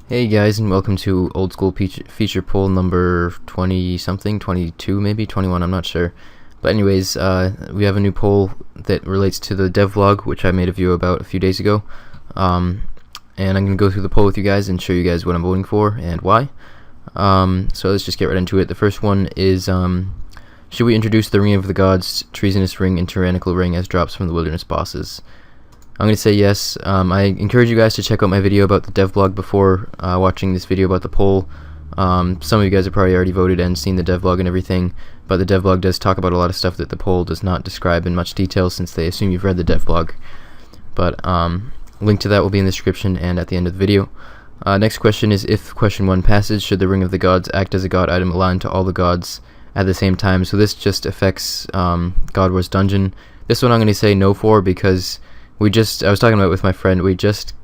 Hey guys, and welcome to Old School Feature Poll number 20 something, 22 maybe, 21, I'm not sure. But anyways, we have a new poll that relates to the devlog, which I made a video about a few days ago. And I'm going to go through the poll with you guys and show you guys what I'm voting for and why. So let's just get right into it. The first one is, should we introduce the Ring of the Gods, Treasonous Ring, and Tyrannical Ring as drops from the Wilderness bosses? I'm going to say yes. I encourage you guys to check out my video about the devlog before watching this video about the poll. Some of you guys have probably already voted and seen the devlog and everything, but the devlog does talk about a lot of stuff that the poll does not describe in much detail since they assume you've read the devlog. But link to that will be in the description and at the end of the video. Next question is, if question 1 passes, should the Ring of the Gods act as a god item aligned to all the gods at the same time? So this just affects God Wars Dungeon. This one I'm going to say no for, because I was talking about it with my friend, we just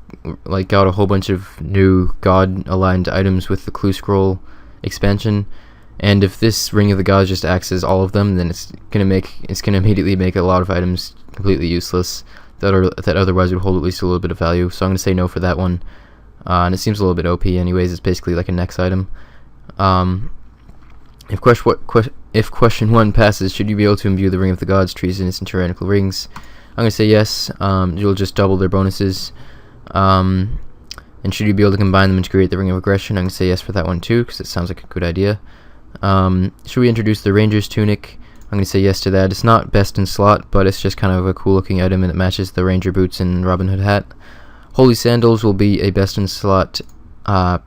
got a whole bunch of new god aligned items with the Clue Scroll expansion, and if this Ring of the Gods just acts as all of them, then it's gonna immediately make a lot of items completely useless that otherwise would hold at least a little bit of value. So I'm gonna say no for that one. And it seems a little bit OP anyways. It's basically like a next item. If question 1 passes, should you be able to imbue the Ring of the Gods, Treasonous, and Tyrannical Rings? I'm going to say yes. You'll just double their bonuses. And should you be able to combine them and create the Ring of Aggression? I'm going to say yes for that one too, because it sounds like a good idea. Should we introduce the Ranger's Tunic? I'm going to say yes to that. It's not best in slot, but it's just kind of a cool looking item, and it matches the Ranger boots and Robin Hood hat. Holy Sandals will be a best in slot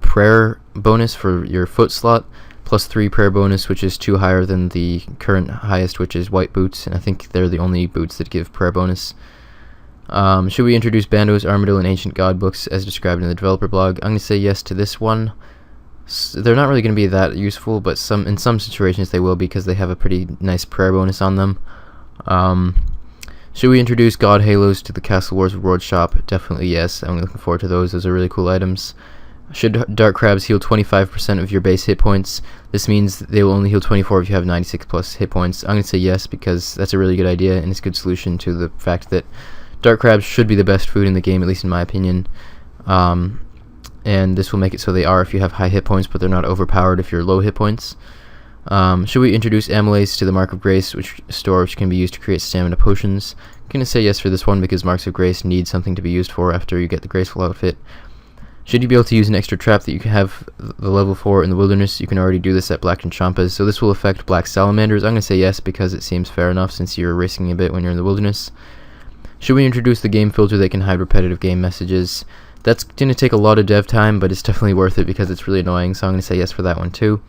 prayer bonus for your foot slot, plus 3 prayer bonus, which is 2 higher than the current highest, which is white boots, and I think they're the only boots that give prayer bonus. Should we introduce Bandos, Armadyl, and Ancient God books as described in the developer blog? I'm going to say yes to this one. They're not really going to be that useful, but in some situations they will, because they have a pretty nice prayer bonus on them. Should we introduce God Halos to the Castle Wars Reward Shop? Definitely yes. I'm looking forward to those. Those are really cool items. Should Dark Crabs heal 25% of your base hit points? This means they will only heal 24 if you have 96 plus hit points. I'm going to say yes, because that's a really good idea, and it's a good solution to the fact that Dark Crabs should be the best food in the game, at least in my opinion. And this will make it so they are if you have high hit points, but they're not overpowered if you're low hit points. Should we introduce Amylase to the Mark of Grace, which can be used to create stamina potions? I'm going to say yes for this one, because Marks of Grace need something to be used for after you get the Graceful outfit. Should you be able to use an extra trap that you can have the level 4 in the Wilderness? You can already do this at Black Champas, so this will affect Black Salamanders. I'm going to say yes, because it seems fair enough since you're racing a bit when you're in the Wilderness. Should we introduce the game filter that can hide repetitive game messages? That's going to take a lot of dev time, but it's definitely worth it because it's really annoying, so I'm going to say yes for that one too.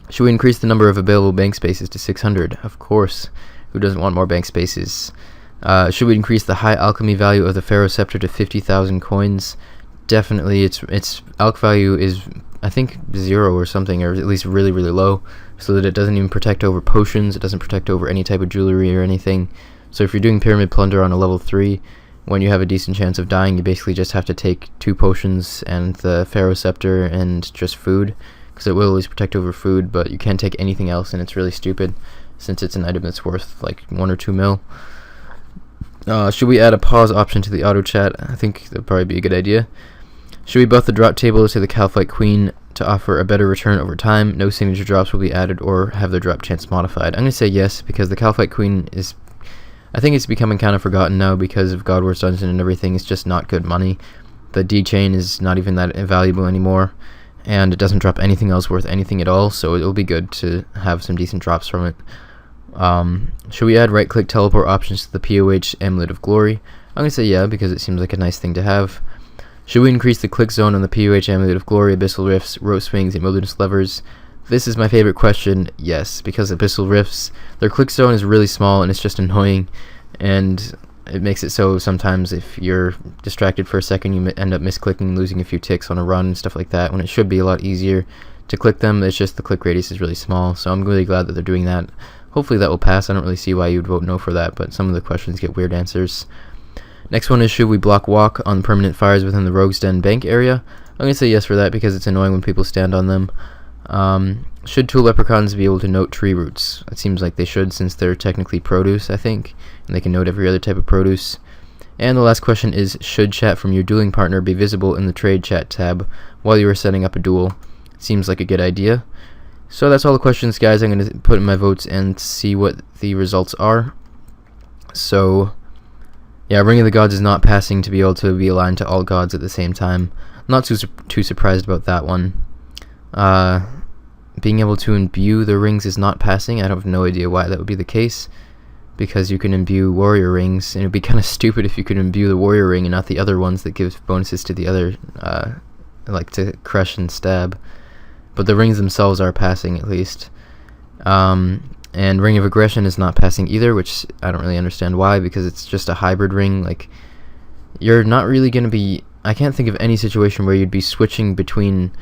Should we increase the number of available bank spaces to 600? Of course. Who doesn't want more bank spaces? Should we increase the high alchemy value of the Pharaoh Scepter to 50,000 coins? Definitely. Its alch value is, I think, 0 or something, or at least really, really low, so that it doesn't even protect over potions. It doesn't protect over any type of jewelry or anything. So if you're doing Pyramid Plunder on a level 3, when you have a decent chance of dying, you basically just have to take 2 potions and the Pharaoh Scepter and just food, because it will always protect over food, but you can't take anything else, and it's really stupid since it's an item that's worth like 1 or 2 mil. Should we add a pause option to the auto chat? I think that'd probably be a good idea. Should we buff the drop table to the Kalphite Queen to offer a better return over time? No signature drops will be added or have their drop chance modified. I'm going to say yes, because the Kalphite Queen is, I think it's becoming kind of forgotten now because of God Wars Dungeon and everything. It's just not good money. The D-Chain is not even that valuable anymore, and it doesn't drop anything else worth anything at all, so it'll be good to have some decent drops from it. Should we add right-click teleport options to the POH Amulet of Glory? I'm going to say yeah, because it seems like a nice thing to have. Should we increase the click zone on the POH Amulet of Glory, Abyssal Rifts, Roast Wings, and Wilderness Levers? This is my favorite question. Yes, because Abyssal Rifts, their click zone is really small, and it's just annoying, and it makes it so sometimes if you're distracted for a second, you end up misclicking, losing a few ticks on a run and stuff like that, when it should be a lot easier to click them. It's just the click radius is really small, so I'm really glad that they're doing that. Hopefully that will pass. I don't really see why you would vote no for that, but some of the questions get weird answers. Next one is, should we block walk on permanent fires within the Rogue's Den bank area? I'm going to say yes for that, because it's annoying when people stand on them. Should tool leprechauns be able to note tree roots? It seems like they should, since they're technically produce, I think, and they can note every other type of produce. And the last question is, should chat from your dueling partner be visible in the trade chat tab while you are setting up a duel? Seems like a good idea. So that's all the questions, guys. I'm going to put in my votes and see what the results are. So yeah, Ring of the Gods is not passing to be able to be aligned to all gods at the same time. Not too surprised about that one. Being able to imbue the rings is not passing. I have no idea why that would be the case, because you can imbue warrior rings, and it would be kind of stupid if you could imbue the warrior ring and not the other ones that give bonuses to the other, like to crush and stab. But the rings themselves are passing, at least. And Ring of Aggression is not passing either, which I don't really understand why, because it's just a hybrid ring. Like, you're not really going to be... I can't think of any situation where you'd be switching between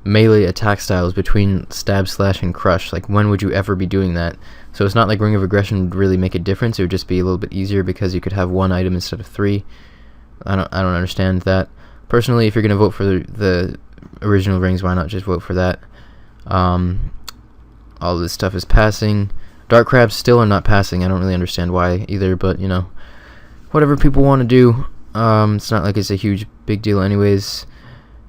melee attack styles, between stab, slash, and crush. Like, when would you ever be doing that? So it's not like Ring of Aggression would really make a difference. It would just be a little bit easier because you could have one item instead of 3. I don't understand that. Personally, if you're going to vote for the original rings, why not just vote for that? All this stuff is passing. Dark Crabs still are not passing. I don't really understand why either, but, you know, whatever people want to do. It's not like it's a huge big deal anyways.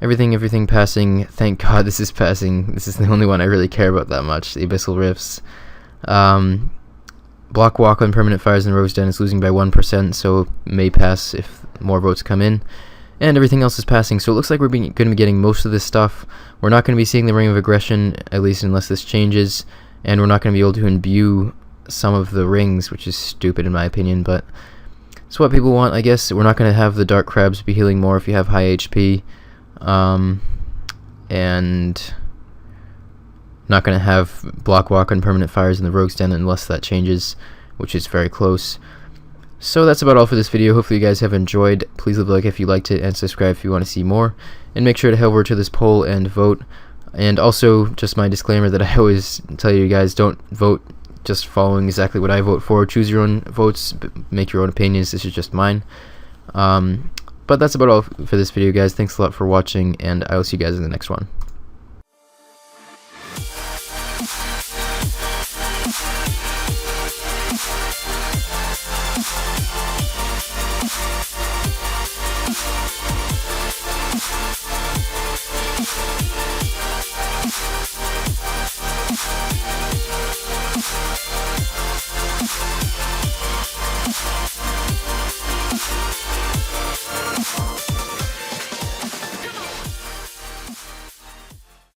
Everything passing. Thank God this is passing. This is the only one I really care about that much. The Abyssal Rifts. Block Walk on Permanent Fires in Rogue's Den is losing by 1%, so may pass if more votes come in. And everything else is passing, so it looks like we're going to be getting most of this stuff. We're not going to be seeing the Ring of Aggression, at least unless this changes, and we're not going to be able to imbue some of the rings, which is stupid in my opinion, but it's what people want, I guess. We're not going to have the Dark Crabs be healing more if you have high HP, and not going to have Block Walk on Permanent Fires in the Rogue's Den unless that changes, which is very close. So that's about all for this video. Hopefully you guys have enjoyed. Please leave a like if you liked it, and subscribe if you want to see more. And make sure to head over to this poll and vote. And also, just my disclaimer that I always tell you guys, don't vote just following exactly what I vote for. Choose your own votes, make your own opinions. This is just mine. But that's about all for this video, guys. Thanks a lot for watching, and I will see you guys in the next one.